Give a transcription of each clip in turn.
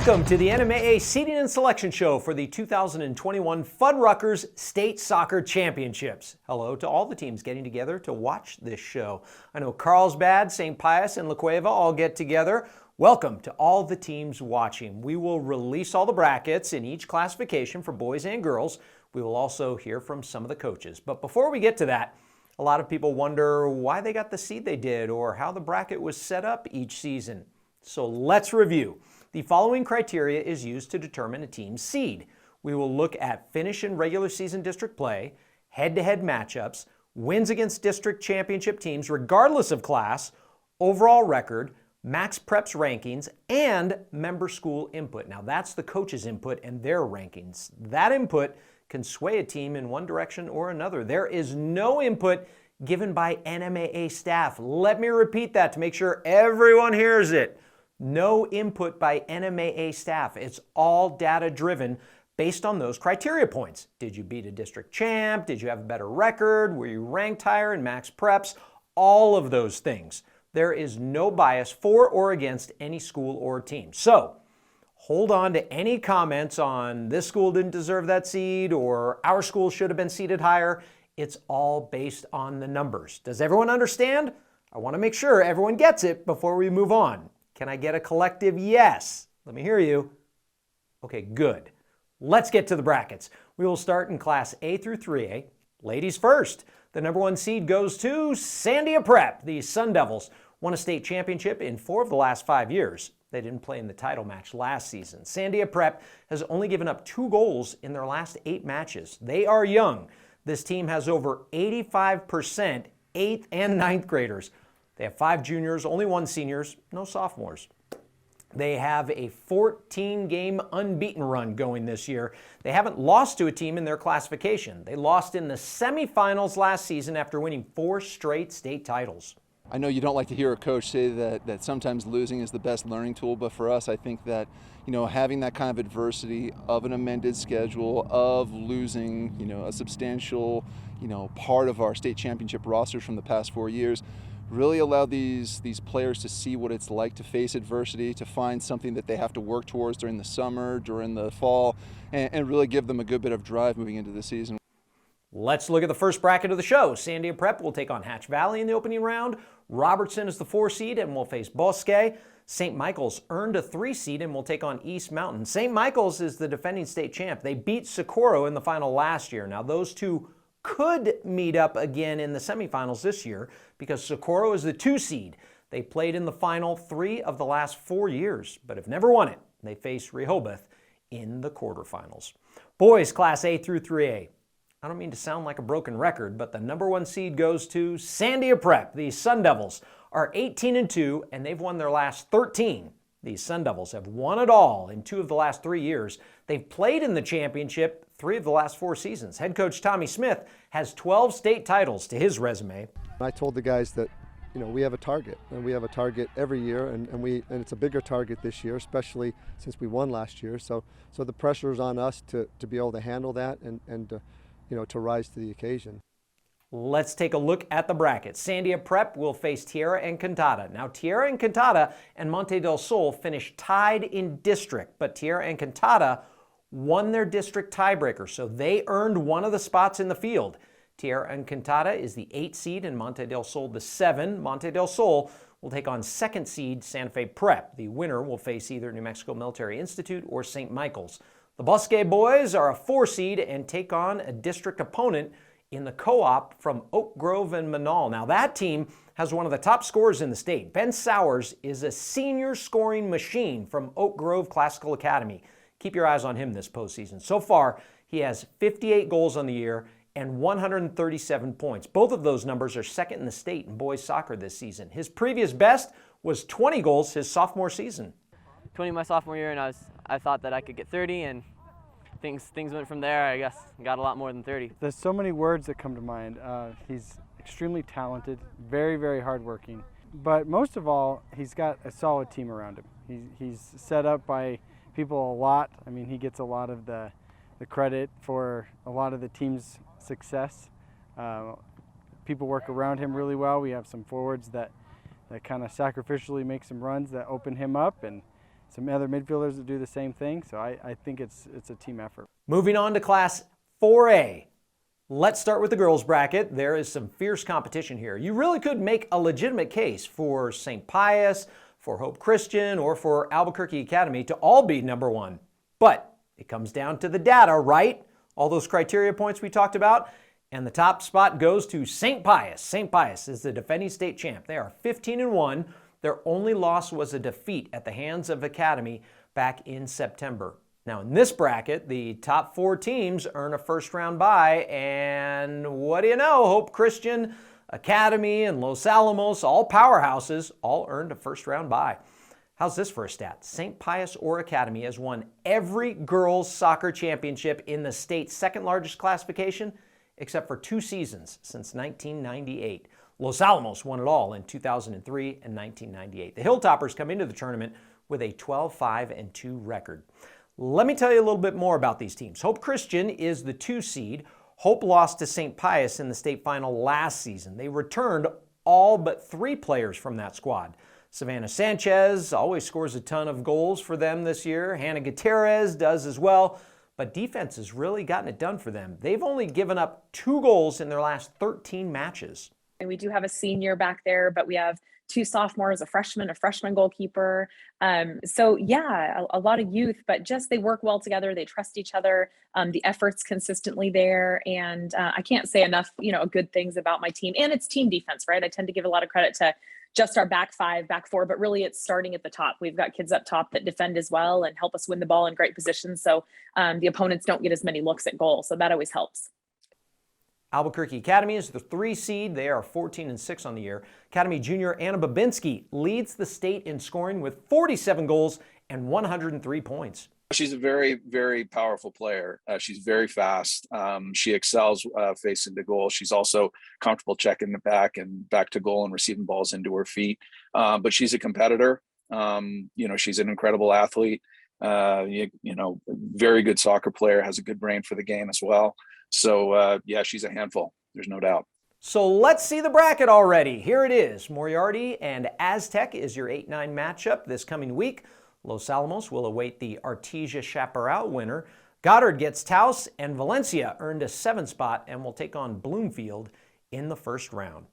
Welcome to the NMAA Seeding and Selection Show for the 2021 Fuddruckers State Soccer Championships. Hello to all the teams getting together to watch this show. I know Carlsbad, St. Pius, and La Cueva all get together. Welcome to all the teams watching. We will release all the brackets in each classification for boys and girls. We will also hear from some of the coaches. But before we get to that, a lot of people wonder why they got the seed they did or how the bracket was set up each season. So let's review. The following criteria is used to determine a team's seed. We will look at finish in regular season district play, head-to-head matchups, wins against district championship teams regardless of class, overall record, max preps rankings, and member school input. Now that's the coach's input and their rankings. That input can sway a team in one direction or another. There is no input given by NMAA staff. Let me repeat that to make sure everyone hears it. No input by NMAA staff. It's all data driven based on those criteria points. Did you beat a district champ? Did you have a better record? Were you ranked higher in max preps? All of those things. There is no bias for or against any school or team. So hold on to any comments on this school didn't deserve that seed or our school should have been seeded higher. It's all based on the numbers. Does everyone understand? I want to make sure everyone gets it before we move on. Can I get a collective yes? Let me hear you. Okay, good. Let's get to the brackets. We will start in Class A through 3A. Ladies first. The number one seed goes to Sandia Prep. The Sun Devils won a state championship in 4 of the last 5 years. They didn't play in the title match last season. Sandia Prep has only given up 2 goals in their last 8 matches. They are young. This team has over 85% 8th and 9th graders. They have 5 juniors, only 1 seniors, no sophomores. They have a 14-game unbeaten run going this year. They haven't lost to a team in their classification. They lost in the semifinals last season after winning 4 straight state titles. I know you don't like to hear a coach say that sometimes losing is the best learning tool, but for us, I think that, having that kind of adversity of an amended schedule, of losing, a substantial, part of our state championship rosters from the past 4 years, really allow these players to see what it's like to face adversity, to find something that they have to work towards during the summer, during the fall, and really give them a good bit of drive moving into the season. Let's look at the first bracket of the show. Sandia Prep will take on Hatch Valley in the opening round. Robertson is the 4 seed and will face Bosque. St. Michael's earned a 3 seed and will take on East Mountain. St. Michael's is the defending state champ. They beat Socorro in the final last year. Now those two could meet up again in the semifinals this year because Socorro is the 2 seed. They played in the final 3 of the last 4 years, but have never won it. They face Rehoboth in the quarterfinals. Boys Class A through 3A. I don't mean to sound like a broken record, but the number 1 seed goes to Sandia Prep. The Sun Devils are 18-2, and they've won their last 13. These Sun Devils have won it all in 2 of the last 3 years. They've played in the championship 3 of the last 4 seasons. Head coach Tommy Smith has 12 state titles to his resume. I told the guys that, we have a target, and we have a target every year, and it's a bigger target this year, especially since we won last year. So the pressure is on us to be able to handle that and to rise to the occasion. Let's take a look at the bracket. Sandia Prep will face Tierra and Cantata. Now, Tierra and Cantata and Monte del Sol finished tied in district, but Tierra and Cantata won their district tiebreaker, so they earned one of the spots in the field. Tierra and Cantata is the 8 seed and Monte del Sol the 7. Monte del Sol will take on 2nd seed Santa Fe Prep. The winner will face either New Mexico Military Institute or St. Michael's. The Bosque boys are a 4 seed and take on a district opponent in the co-op from Oak Grove and Manal. Now that team has one of the top scorers in the state. Ben Sowers is a senior scoring machine from Oak Grove Classical Academy. Keep your eyes on him this postseason. So far, he has 58 goals on the year and 137 points. Both of those numbers are 2nd in the state in boys soccer this season. His previous best was 20 goals his sophomore season. 20 my sophomore year, and I thought that I could get 30, and things went from there. I guess got a lot more than 30. There's so many words that come to mind. He's extremely talented, very, very hardworking, but most of all, he's got a solid team around him. He's set up by people a lot. I mean, he gets a lot of the credit for a lot of the team's success. People work around him really well. We have some forwards that kind of sacrificially make some runs that open him up, and some other midfielders that do the same thing. So I think it's a team effort. Moving on to Class 4A. Let's start with the girls bracket. There is some fierce competition here. You really could make a legitimate case for St. Pius, for Hope Christian, or for Albuquerque Academy to all be number one. But it comes down to the data, right? All those criteria points we talked about. And the top spot goes to St. Pius. St. Pius is the defending state champ. They are 15-1. Their only loss was a defeat at the hands of Academy back in September. Now in this bracket, the top 4 teams earn a first-round bye, and what do you know? Hope Christian, Academy, and Los Alamos, all powerhouses, all earned a first-round bye. How's this for a stat? St. Pius or Academy has won every girls soccer championship in the state's second-largest classification, except for 2 seasons since 1998. Los Alamos won it all in 2003 and 1998. The Hilltoppers come into the tournament with a 12-5-2 record. Let me tell you a little bit more about these teams. Hope Christian is the 2 seed. Hope lost to St. Pius in the state final last season. They returned all but 3 players from that squad. Savannah Sanchez always scores a ton of goals for them this year. Hannah Gutierrez does as well. But defense has really gotten it done for them. They've only given up 2 goals in their last 13 matches. And we do have a senior back there, but we have 2 sophomores, a freshman goalkeeper. So yeah, a lot of youth, but just they work well together. They trust each other. The effort's consistently there. And I can't say enough, good things about my team. And it's team defense, right? I tend to give a lot of credit to just our back 5, back 4, but really it's starting at the top. We've got kids up top that defend as well and help us win the ball in great positions. So the opponents don't get as many looks at goal. So that always helps. Albuquerque Academy is the 3 seed. They are 14-6 on the year. Academy junior Anna Babinski leads the state in scoring with 47 goals and 103 points. She's a very, very powerful player. She's very fast. She excels facing the goal. She's also comfortable checking the back and back to goal and receiving balls into her feet. But she's a competitor. She's an incredible athlete. Very good soccer player, has a good brain for the game as well. So, she's a handful. There's no doubt. So let's see the bracket already. Here it is. Moriarty and Aztec is your 8-9 matchup this coming week. Los Alamos will await the Artesia Chaparral winner. Goddard gets Taos, and Valencia earned a 7 spot and will take on Bloomfield in the first round.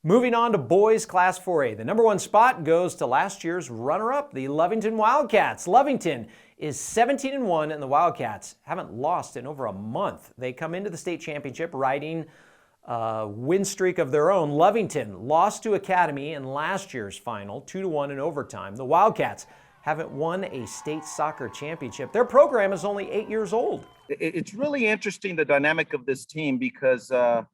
Moving on to boys Class 4A. The number 1 spot goes to last year's runner-up, the Lovington Wildcats. Lovington is 17-1, and the Wildcats haven't lost in over a month. They come into the state championship riding a win streak of their own. Lovington lost to Academy in last year's final, 2-1 in overtime. The Wildcats haven't won a state soccer championship. Their program is only 8 years old. It's really interesting, the dynamic of this team, because their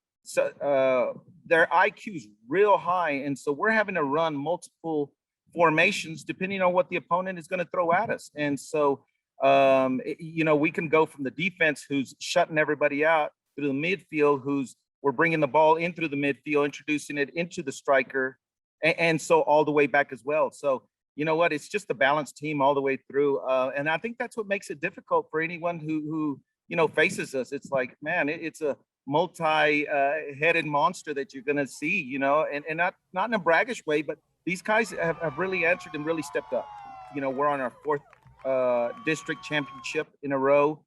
IQ is real high. And so we're having to run multiple formations depending on what the opponent is going to throw at us. And so, we can go from the defense, who's shutting everybody out, through the midfield, we're bringing the ball in through the midfield, introducing it into the striker, and so all the way back as well. So, you know what? It's just a balanced team all the way through. And I think that's what makes it difficult for anyone who faces us. It's like, man, it's a multi-headed monster that you're going to see, and not in a braggish way, but these guys have really answered and really stepped up. We're on our 4th district championship in a row.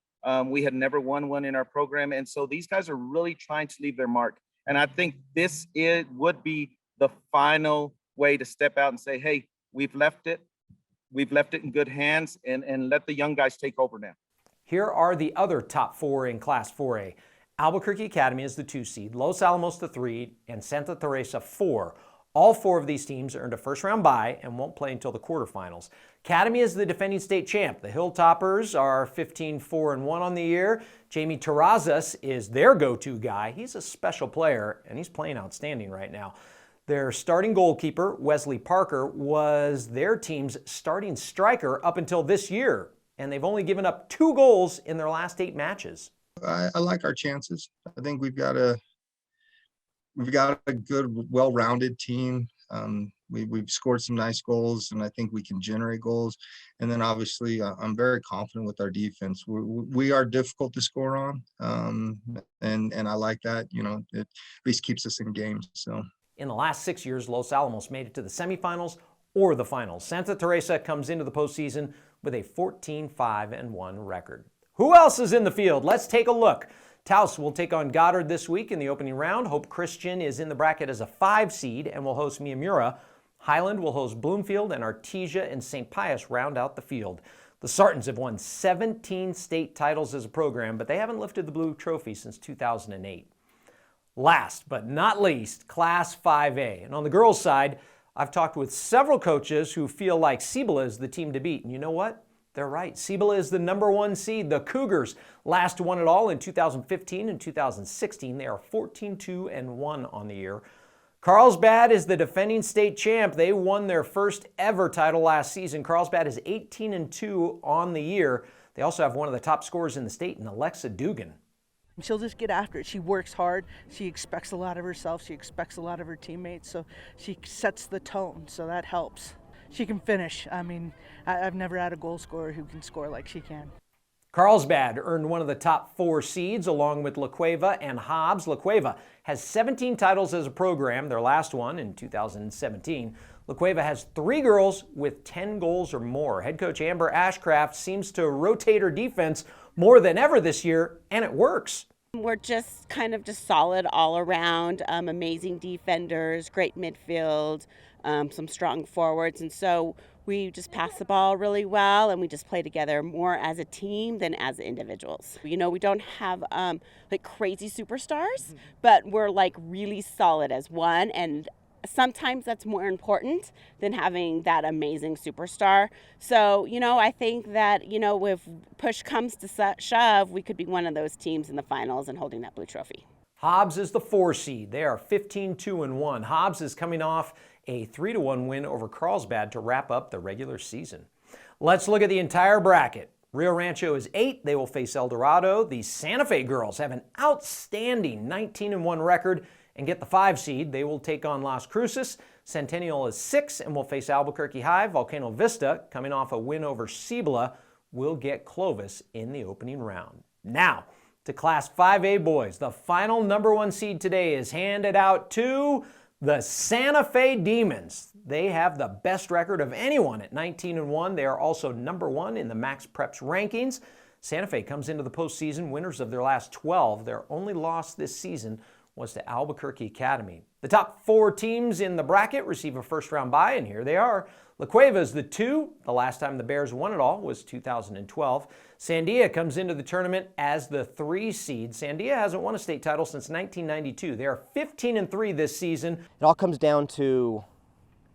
We had never won one in our program. And so these guys are really trying to leave their mark. And I think would be the final way to step out and say, hey, we've left it in good hands, and let the young guys take over now. Here are the other top 4 in Class 4A. Albuquerque Academy is the 2 seed, Los Alamos the 3, and Santa Teresa 4. All 4 of these teams earned a first-round bye and won't play until the quarterfinals. Academy is the defending state champ. The Hilltoppers are 15-4-1 on the year. Jamie Terrazas is their go-to guy. He's a special player, and he's playing outstanding right now. Their starting goalkeeper, Wesley Parker, was their team's starting striker up until this year, and they've only given up 2 goals in their last 8 matches. I like our chances. I think we've got a good, well-rounded team. We've scored some nice goals, and I think we can generate goals. And then obviously, I'm very confident with our defense. We are difficult to score on, and I like that. It at least keeps us in games. So. In the last 6 years, Los Alamos made it to the semifinals or the finals. Santa Teresa comes into the postseason with a 14-5-1 record. Who else is in the field? Let's take a look. Taos will take on Goddard this week in the opening round. Hope Christian is in the bracket as a 5 seed and will host Miyamura. Highland will host Bloomfield, and Artesia and St. Pius round out the field. The Sartans have won 17 state titles as a program, but they haven't lifted the blue trophy since 2008. Last but not least, Class 5A. And on the girls' side, I've talked with several coaches who feel like Cibola is the team to beat. And you know what? They're right. Cibola is the number 1 seed. The Cougars last won it all in 2015 and 2016. They are 14-2-1 on the year. Carlsbad is the defending state champ. They won their first ever title last season. Carlsbad is 18-2 on the year. They also have one of the top scorers in the state in Alexa Dugan. She'll just get after it. She works hard. She expects a lot of herself. She expects a lot of her teammates. So she sets the tone. So that helps. She can finish. I mean, I've never had a goal scorer who can score like she can. Carlsbad earned one of the top 4 seeds along with La Cueva and Hobbs. La Cueva has 17 titles as a program, their last one in 2017. La Cueva has 3 girls with 10 goals or more. Head coach Amber Ashcraft seems to rotate her defense more than ever this year, and it works. We're just kind of just solid all around, amazing defenders, great midfield, some strong forwards, and so we just pass the ball really well, and we just play together more as a team than as individuals. You know, we don't have like crazy superstars, but we're like really solid as one, and sometimes that's more important than having that amazing superstar. So, you know, I think that, you know, if push comes to shove, we could be one of those teams in the finals and holding that blue trophy. Hobbs is the 4 seed. They are 15-2-1. Hobbs is coming off a 3-1 win over Carlsbad to wrap up the regular season. Let's look at the entire bracket. Rio Rancho is 8. They will face El Dorado. The Santa Fe girls have an outstanding 19-1 record and get the 5 seed. They will take on Las Cruces. Centennial is 6 and will face Albuquerque High. Volcano Vista, coming off a win over Cibola, will get Clovis in the opening round. Now, to Class 5A boys. The final number 1 seed today is handed out to the Santa Fe Demons. They have the best record of anyone at 19-1. They are also number 1 in the Max Preps rankings. Santa Fe comes into the postseason winners of their last 12. Their only loss this season was to Albuquerque Academy. The top 4 teams in the bracket receive a first-round bye, and here they are. La Cueva is the 2. The last time the Bears won it all was 2012. Sandia comes into the tournament as the 3 seed. Sandia hasn't won a state title since 1992. They are 15-3 this season. It all comes down to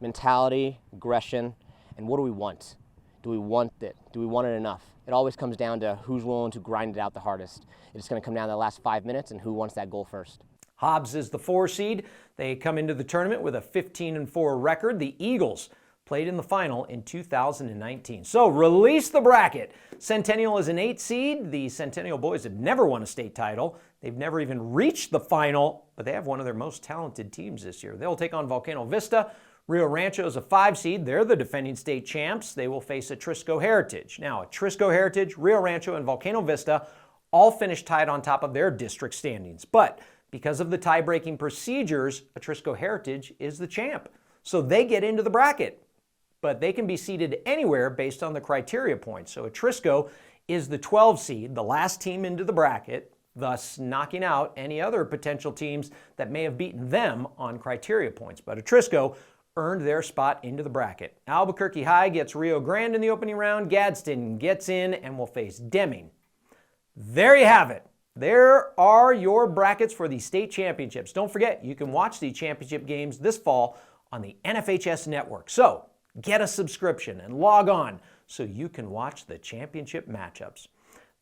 mentality, aggression, and what do we want? Do we want it? Do we want it enough? It always comes down to who's willing to grind it out the hardest. It's going to come down to the last 5 minutes and who wants that goal first. Hobbs is the 4 seed. They come into the tournament with a 15-4 record. The Eagles played in the final in 2019. So release the bracket. Centennial is an 8 seed. The Centennial boys have never won a state title. They've never even reached the final, but they have one of their most talented teams this year. They'll take on Volcano Vista. Rio Rancho is a 5 seed. They're the defending state champs. They will face Atrisco Heritage. Now, Atrisco Heritage, Rio Rancho, and Volcano Vista all finished tied on top of their district standings. But because of the tie-breaking procedures, Atrisco Heritage is the champ. So they get into the bracket. But they can be seeded anywhere based on the criteria points. So Atrisco is the 12 seed, the last team into the bracket, thus knocking out any other potential teams that may have beaten them on criteria points. But Atrisco earned their spot into the bracket. Albuquerque High gets Rio Grande in the opening round. Gadsden gets in and will face Deming. There you have it. There are your brackets for the state championships. Don't forget, you can watch the championship games this fall on the NFHS network. So get a subscription and log on so you can watch the championship matchups.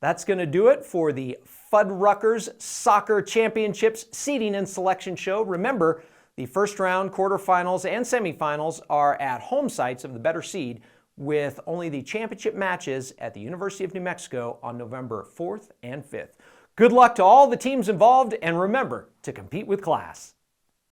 That's going to do it for the Fuddruckers Soccer Championships seeding and selection show. Remember, the first round, quarterfinals, and semifinals are at home sites of the better seed, with only the championship matches at the University of New Mexico on November 4th and 5th. Good luck to all the teams involved, and remember to compete with class.